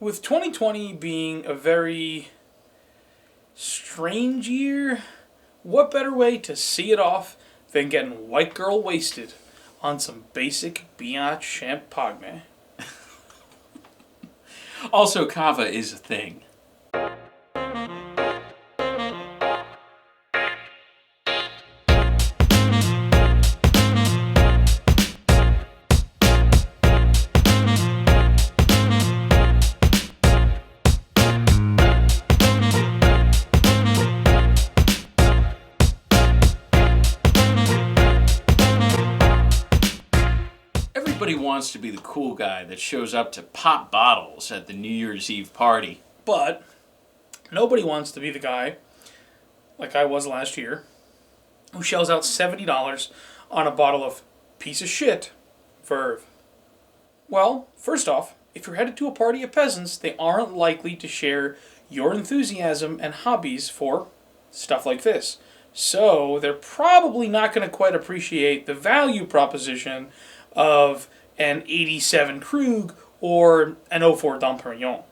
With 2020 being a very strange year, what better way to see it off than getting white girl wasted on some basic biatch champagne? Also, kava is a thing. Everybody wants to be the cool guy that shows up to pop bottles at the New Year's Eve party. But nobody wants to be the guy, like I was last year, who shells out $70 on a bottle of piece of shit verve. Well, first off, if you're headed to a party of peasants, they aren't likely to share your enthusiasm and hobbies for stuff like this. So they're probably not going to quite appreciate the value proposition of an 87 Krug or an 04 Dom Perignon.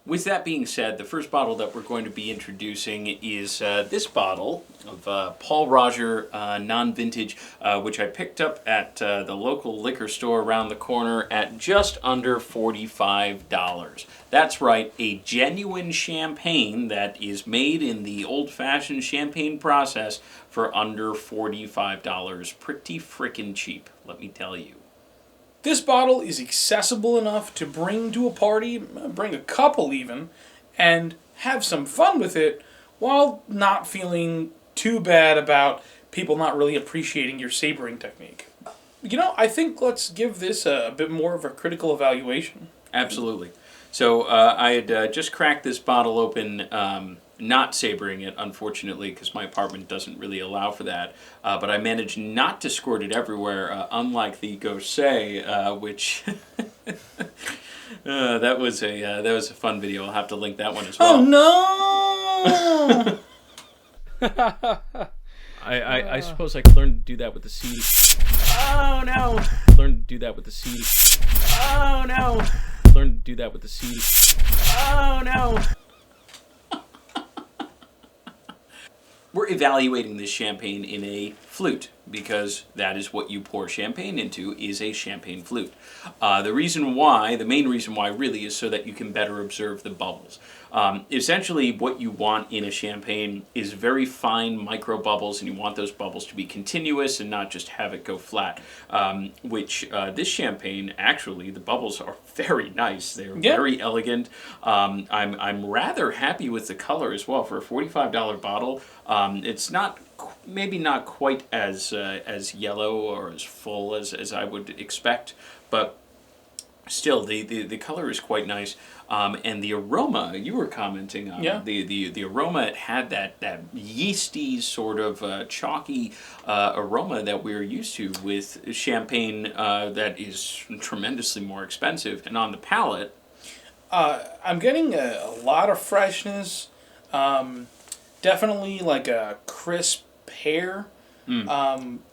With that being said, the first bottle that we're going to be introducing is this bottle of Paul Roger non-vintage, which I picked up at the local liquor store around the corner at just under $45. That's right, a genuine champagne that is made in the old-fashioned champagne process for under $45. Pretty frickin' cheap, let me tell you. This bottle is accessible enough to bring to a party, bring a couple even, and have some fun with it while not feeling too bad about people not really appreciating your sabering technique. You know, I think let's give this a bit more of a critical evaluation. Absolutely. So I had just cracked this bottle open, not sabering it, unfortunately, because my apartment doesn't really allow for that. But I managed not to squirt it everywhere, unlike the Gosset, which that was a fun video. I'll have to link that one as well. Oh no! I suppose I could learn to do that with the CD. Oh no! Learn to do that with the CD. Oh no! Learn to do that with the CD. Oh no! We're evaluating this champagne in a flute because that is what you pour champagne into, is a champagne flute. The main reason why really is so that you can better observe the bubbles. Essentially what you want in a champagne is very fine micro bubbles, and you want those bubbles to be continuous and not just have it go flat. Which this champagne, actually, the bubbles are very nice. They're very elegant. I'm rather happy with the color as well for a $45 bottle. It's maybe not quite as yellow or as full as I would expect, but still the color is quite nice. And the aroma, you were commenting on, the aroma, it had that yeasty sort of chalky aroma that we're used to with champagne that is tremendously more expensive. And on the palate, I'm getting a lot of freshness. Definitely like a crisp pear.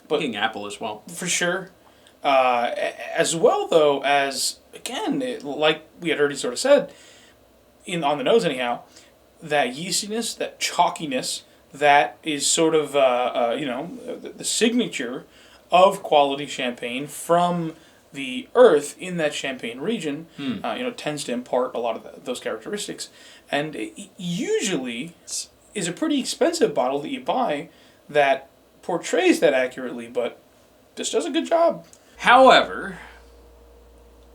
but King apple as well. For sure. As well, though, as, again, like we had already sort of said, on the nose anyhow, that yeastiness, that chalkiness, that is sort of, the signature of quality champagne from the earth in that Champagne region, tends to impart a lot of those characteristics. And it usually is a pretty expensive bottle that you buy that portrays that accurately, but this does a good job. However,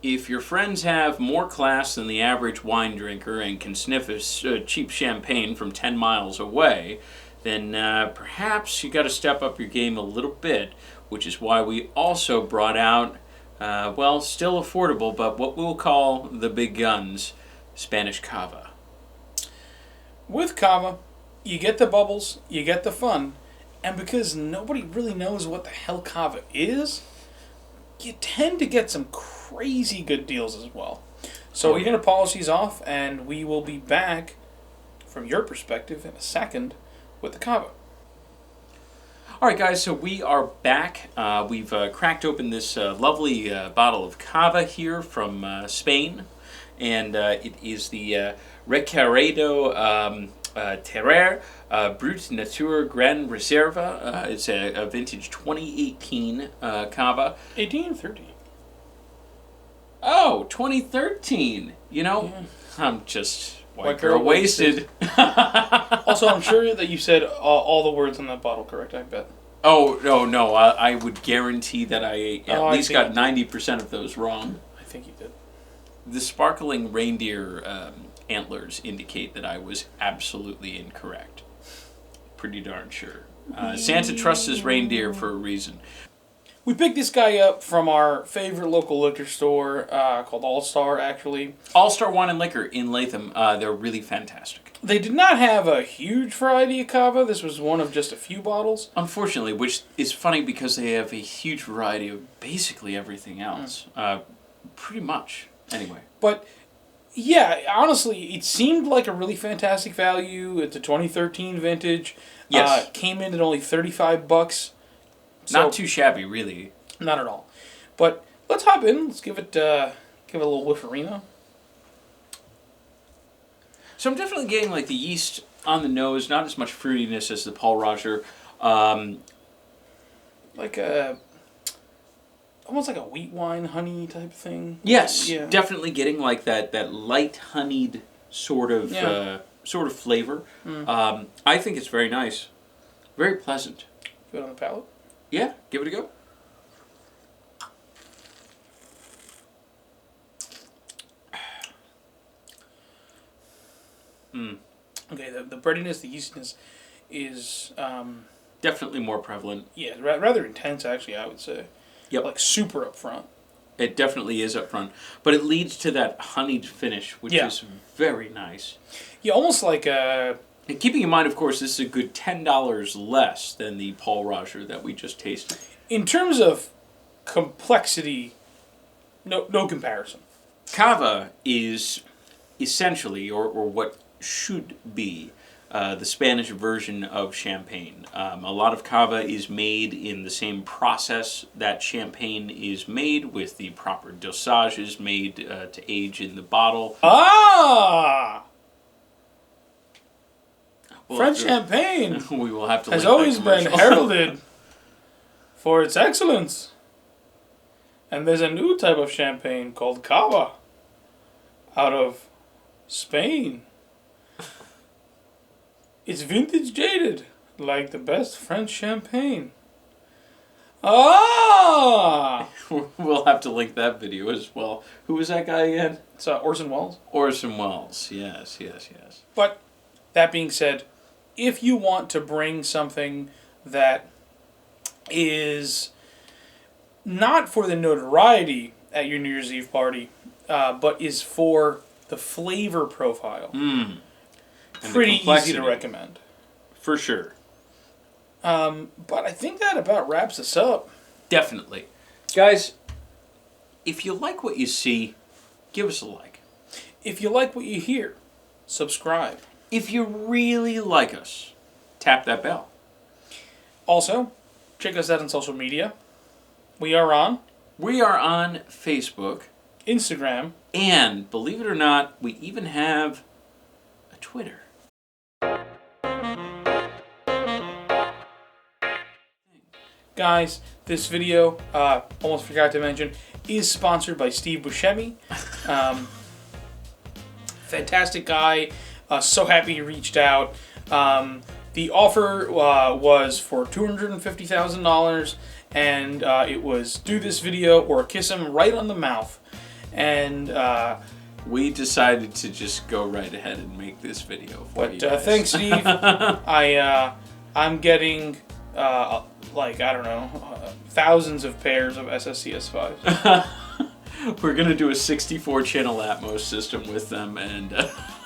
if your friends have more class than the average wine drinker and can sniff a cheap champagne from 10 miles away, then perhaps you got to step up your game a little bit, which is why we also brought out, still affordable, but what we'll call the big guns, Spanish Cava. With Cava, you get the bubbles, you get the fun, and because nobody really knows what the hell Cava is, you tend to get some crazy good deals as well. So we're going to polish these off, and we will be back, from your perspective, in a second, with the Cava. Alright guys, so we are back. We've cracked open this lovely bottle of Cava here from Spain. and it is the Recaredo Terrer Brut Nature Gran Reserva. It's a vintage 2018 cava. 18, 13. Oh, 2013. You know, Yeah. I'm just white girl wasted. Also, I'm sure that you said all the words on that bottle correct, I bet. Oh, no. I would guarantee that I at least I got 90% of those wrong. I think you did. The sparkling reindeer antlers indicate that I was absolutely incorrect. Pretty darn sure. Santa trusts his reindeer for a reason. We picked this guy up from our favorite local liquor store called All Star, actually. All Star Wine and Liquor in Latham. They're really fantastic. They did not have a huge variety of cava. This was one of just a few bottles. Unfortunately, which is funny because they have a huge variety of basically everything else. Pretty much, anyway. But, yeah, honestly, it seemed like a really fantastic value. It's a 2013 vintage. Yes. Came in at only $35. So, Not too shabby, really. not at all. But let's hop in. Let's give it a little whiffarino. So I'm definitely getting like the yeast on the nose, not as much fruitiness as the Paul Roger. Like almost like a wheat wine honey type thing. Yes, Yeah. definitely getting like that light honeyed sort of flavor. I think it's very nice, very pleasant. Good on the palate. Yeah, give it a go. Okay, the breadiness, the yeastiness is Definitely more prevalent. yeah, rather intense actually, I would say. Yep. Like super upfront. It definitely is up front, but it leads to that honeyed finish, which is very nice. Yeah, almost like a... And keeping in mind, of course, this is a good $10 less than the Paul Roger that we just tasted. In terms of complexity, no comparison. Cava is essentially, or what should be, the Spanish version of champagne. A lot of cava is made in the same process that champagne is made, with the proper dosages made to age in the bottle. Ah! French to- champagne We will have to has link that always been commercial. heralded for its excellence. And there's a new type of champagne called cava out of Spain. It's vintage jaded, like the best French champagne. Ah! We'll have to link that video as well. Who was that guy again? It's Orson Welles. Orson Welles. Yes. But that being said, if you want to bring something that is not for the notoriety at your New Year's Eve party, but is for the flavor profile, pretty easy to recommend. For sure. But I think that about wraps us up. Definitely. Guys, if you like what you see, give us a like. If you like what you hear, subscribe. If you really like us, tap that bell. Also, check us out on social media. We are on We are on Facebook, Instagram, and believe it or not, we even have a Twitter. Guys, this video, almost forgot to mention, is sponsored by Steve Buscemi. Fantastic guy. So happy he reached out. The offer was for $250,000, and it was do this video or kiss him right on the mouth. And we decided to just go right ahead and make this video for you guys. Thanks, Steve. I'm getting like, I don't know, thousands of pairs of SSCS5s. We're going to do a 64-channel Atmos system with them, and...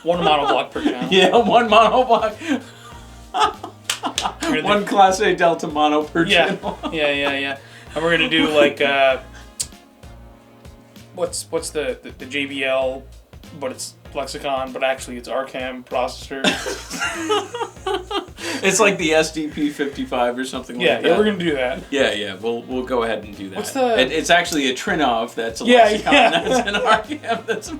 One monoblock per channel. Yeah, one monoblock. One Class A Delta mono per channel. Yeah. And we're going to do, like, what's the JBL, but it's Lexicon, but actually it's Arcam processor. It's like the SDP55 or something like that. Yeah, we're gonna do that. Yeah, we'll go ahead and do that. What's the? It's actually a Trinov that's a Lexicon. That's an Arcam.